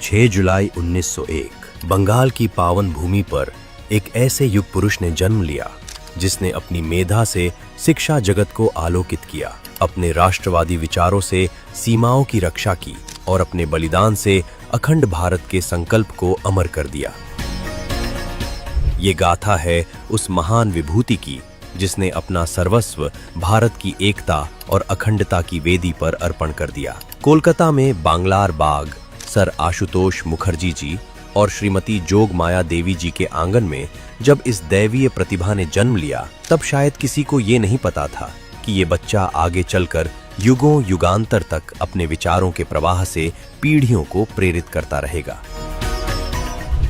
6 जुलाई 1901 बंगाल की पावन भूमि पर एक ऐसे युग पुरुष ने जन्म लिया जिसने अपनी मेधा से शिक्षा जगत को आलोकित किया, अपने राष्ट्रवादी विचारों से सीमाओं की रक्षा की और अपने बलिदान से अखंड भारत के संकल्प को अमर कर दिया। ये गाथा है उस महान विभूति की जिसने अपना सर्वस्व भारत की एकता और अखंडता की वेदी पर अर्पण कर दिया। कोलकाता में बांग्लार बाग सर आशुतोष मुखर्जी जी और श्रीमती जोगमाया देवी जी के आंगन में जब इस दैवीय प्रतिभा ने जन्म लिया, तब शायद किसी को ये नहीं पता था कि ये बच्चा आगे चलकर युगों युगांतर तक अपने विचारों के प्रवाह से पीढ़ियों को प्रेरित करता रहेगा।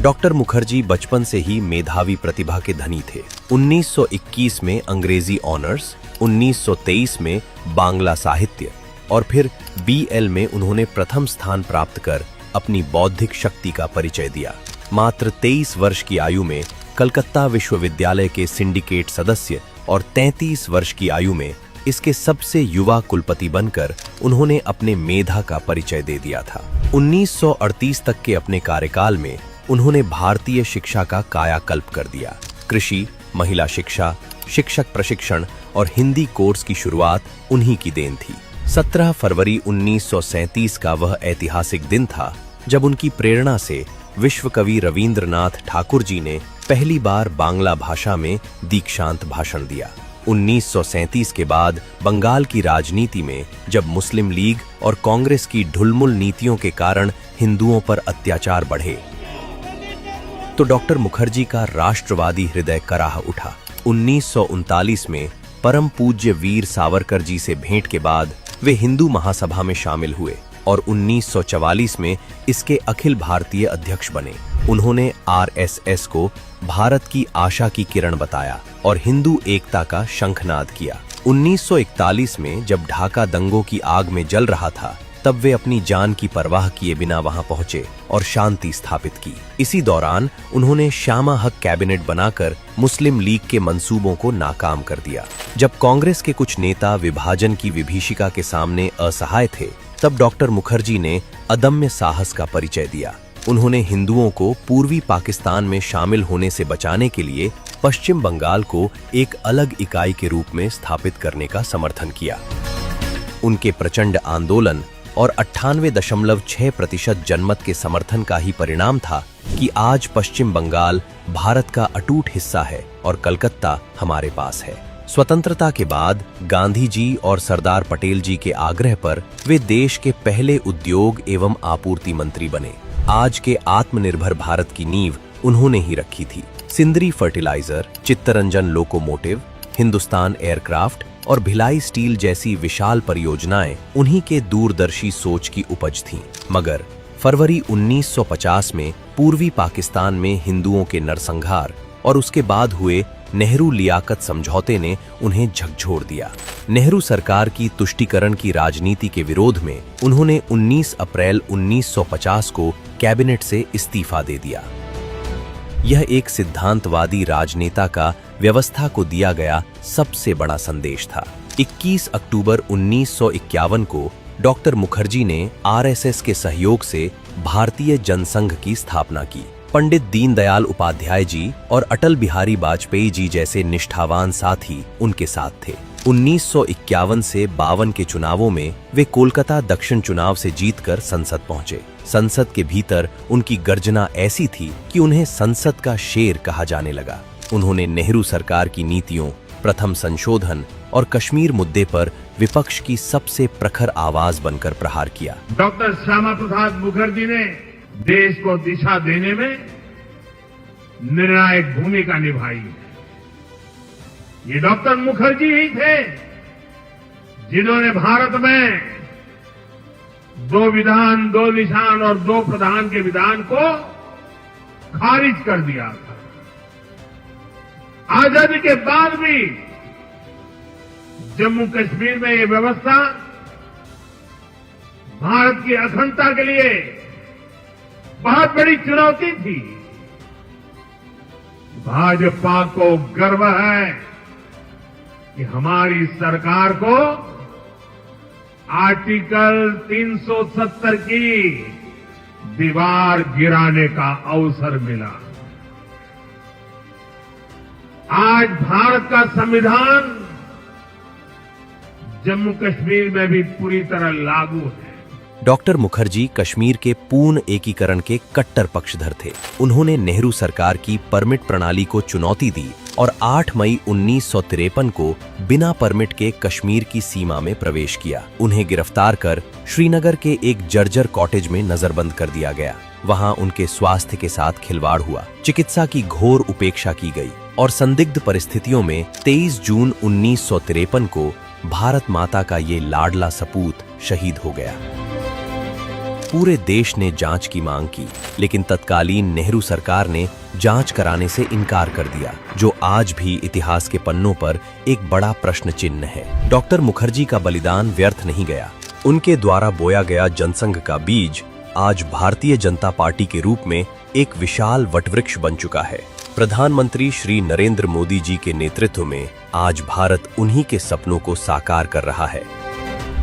डॉक्टर मुखर्जी बचपन से ही मेधावी प्रतिभा के धनी थे। 1921 में अंग्रेजी ऑनर्स, 1923 में बांग्ला साहित्य और फिर BL में उन्होंने प्रथम स्थान प्राप्त कर अपनी बौद्धिक शक्ति का परिचय दिया। मात्र 23 वर्ष की आयु में कलकत्ता विश्वविद्यालय के सिंडिकेट सदस्य और 33 वर्ष की आयु में इसके सबसे युवा कुलपति बनकर उन्होंने अपने मेधा का परिचय दे दिया था। 1938 तक के अपने कार्यकाल में उन्होंने भारतीय शिक्षा का कायाकल्प कर दिया। कृषि, महिला शिक्षा, शिक्षक प्रशिक्षण और हिंदी कोर्स की शुरुआत उन्हीं की देन थी। 17 फरवरी 1937 का वह ऐतिहासिक दिन था जब उनकी प्रेरणा से विश्व कवि रवींद्रनाथ ठाकुर जी ने पहली बार बांग्ला भाषा में दीक्षांत भाषण दिया। 1937 के बाद बंगाल की राजनीति में जब मुस्लिम लीग और कांग्रेस की ढुलमुल नीतियों के कारण हिंदुओं पर अत्याचार बढ़े, तो डॉक्टर मुखर्जी का राष्ट्रवादी हृदय कराह उठा। 1939 में परम पूज्य वीर सावरकर जी से भेंट के बाद वे हिंदू महासभा में शामिल हुए और 1944 में इसके अखिल भारतीय अध्यक्ष बने। उन्होंने RSS को भारत की आशा की किरण बताया और हिंदू एकता का शंखनाद किया। 1941 में जब ढाका दंगों की आग में जल रहा था, तब वे अपनी जान की परवाह किए बिना वहां पहुंचे और शांति स्थापित की। इसी दौरान उन्होंने श्यामा हक कैबिनेट बनाकर मुस्लिम लीग के मंसूबों को नाकाम कर दिया। जब कांग्रेस के कुछ नेता विभाजन की विभीषिका के सामने असहाय थे, तब डॉक्टर मुखर्जी ने अदम्य साहस का परिचय दिया। उन्होंने हिंदुओं को पूर्वी पाकिस्तान में शामिल होने से बचाने के लिए पश्चिम बंगाल को एक अलग इकाई के रूप में स्थापित करने का समर्थन किया। उनके प्रचंड आंदोलन और 98.6% जनमत के समर्थन का ही परिणाम था कि आज पश्चिम बंगाल भारत का अटूट हिस्सा है और कलकत्ता हमारे पास है। स्वतंत्रता के बाद गांधी जी और सरदार पटेल जी के आग्रह पर वे देश के पहले उद्योग एवं आपूर्ति मंत्री बने। आज के आत्मनिर्भर भारत की नींव उन्होंने ही रखी थी। Sindri fertiliser, Chittaranjan locomotive, Hindustan aircraft और भिलाई स्टील जैसी विशाल परियोजनाएं उन्हीं के दूरदर्शी सोच की उपज थीं। मगर फरवरी 1950 में पूर्वी पाकिस्तान में हिंदुओं के नरसंहार और उसके बाद हुए नेहरू लियाकत समझौते ने उन्हें झकझोर दिया। नेहरू सरकार की तुष्टीकरण की राजनीति के विरोध में उन्होंने 19 अप्रैल 1950 को कैबिनेट से इस्तीफा दे दिया। यह एक सिद्धांतवादी राजनेता का व्यवस्था को दिया गया सबसे बड़ा संदेश था। 21 अक्टूबर 1951 को डॉक्टर मुखर्जी ने RSS के सहयोग से भारतीय जनसंघ की स्थापना की। पंडित दीनदयाल उपाध्याय जी और अटल बिहारी वाजपेयी जी जैसे निष्ठावान साथी उनके साथ थे। 1951 से 52 के चुनावों में वे कोलकाता दक्षिण चुनाव से जीतकर संसद पहुंचे। संसद के भीतर उनकी गर्जना ऐसी थी कि उन्हें संसद का शेर कहा जाने लगा। उन्होंने नेहरू सरकार की नीतियों, प्रथम संशोधन और कश्मीर मुद्दे पर विपक्ष की सबसे प्रखर आवाज बनकर प्रहार किया। डॉक्टर श्यामा प्रसाद मुखर्जी ने देश को दिशा देने में निर्णायक भूमिका निभाई है। ये डॉक्टर मुखर्जी ही थे जिन्होंने भारत में 2 विधान, 2 निशान और 2 प्रधान के विधान को खारिज कर दिया था। आजादी के बाद भी जम्मू कश्मीर में ये व्यवस्था भारत की अखंडता के लिए बहुत बड़ी चुनौती थी। भाजपा को गर्व है कि हमारी सरकार को आर्टिकल 370 की दीवार गिराने का अवसर मिला। आज भारत का संविधान जम्मू कश्मीर में भी पूरी तरह लागू है। डॉक्टर मुखर्जी कश्मीर के पूर्ण एकीकरण के कट्टर पक्षधर थे। उन्होंने नेहरू सरकार की परमिट प्रणाली को चुनौती दी और 8 मई 1953 को बिना परमिट के कश्मीर की सीमा में प्रवेश किया। उन्हें गिरफ्तार कर श्रीनगर के एक जर्जर कॉटेज में नजरबंद कर दिया गया। वहां उनके स्वास्थ्य के साथ खिलवाड़ हुआ, चिकित्सा की घोर उपेक्षा की गई और संदिग्ध परिस्थितियों में 23 जून 1953 को भारत माता का ये लाडला सपूत शहीद हो गया। पूरे देश ने जांच की मांग की, लेकिन तत्कालीन नेहरू सरकार ने जांच कराने से इनकार कर दिया, जो आज भी इतिहास के पन्नों पर एक बड़ा प्रश्न चिन्ह है। डॉक्टर मुखर्जी का बलिदान व्यर्थ नहीं गया। उनके द्वारा बोया गया जनसंघ का बीज आज भारतीय जनता पार्टी के रूप में एक विशाल वटवृक्ष बन चुका है। प्रधानमंत्री श्री नरेंद्र मोदी जी के नेतृत्व में आज भारत उन्हीं के सपनों को साकार कर रहा है।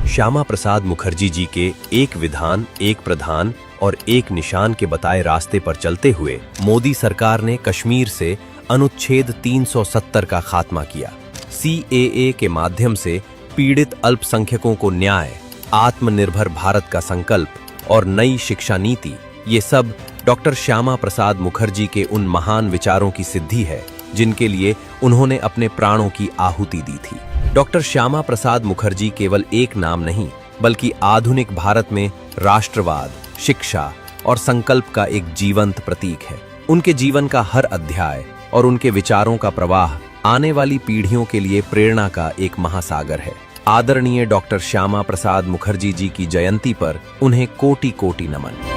श्यामा प्रसाद मुखर्जी जी के एक विधान, एक प्रधान और एक निशान के बताए रास्ते पर चलते हुए मोदी सरकार ने कश्मीर से अनुच्छेद 370 का खात्मा किया। CAA के माध्यम से पीड़ित अल्पसंख्यकों को न्याय, आत्मनिर्भर भारत का संकल्प और नई शिक्षा नीति, ये सब डॉक्टर श्यामा प्रसाद मुखर्जी के उन महान विचारों की सिद्धि है जिनके लिए उन्होंने अपने प्राणों की आहुति दी थी। डॉक्टर श्यामा प्रसाद मुखर्जी केवल एक नाम नहीं, बल्कि आधुनिक भारत में राष्ट्रवाद, शिक्षा और संकल्प का एक जीवंत प्रतीक है। उनके जीवन का हर अध्याय और उनके विचारों का प्रवाह आने वाली पीढ़ियों के लिए प्रेरणा का एक महासागर है। आदरणीय डॉक्टर श्यामा प्रसाद मुखर्जी जी की जयंती पर उन्हें कोटि कोटि नमन।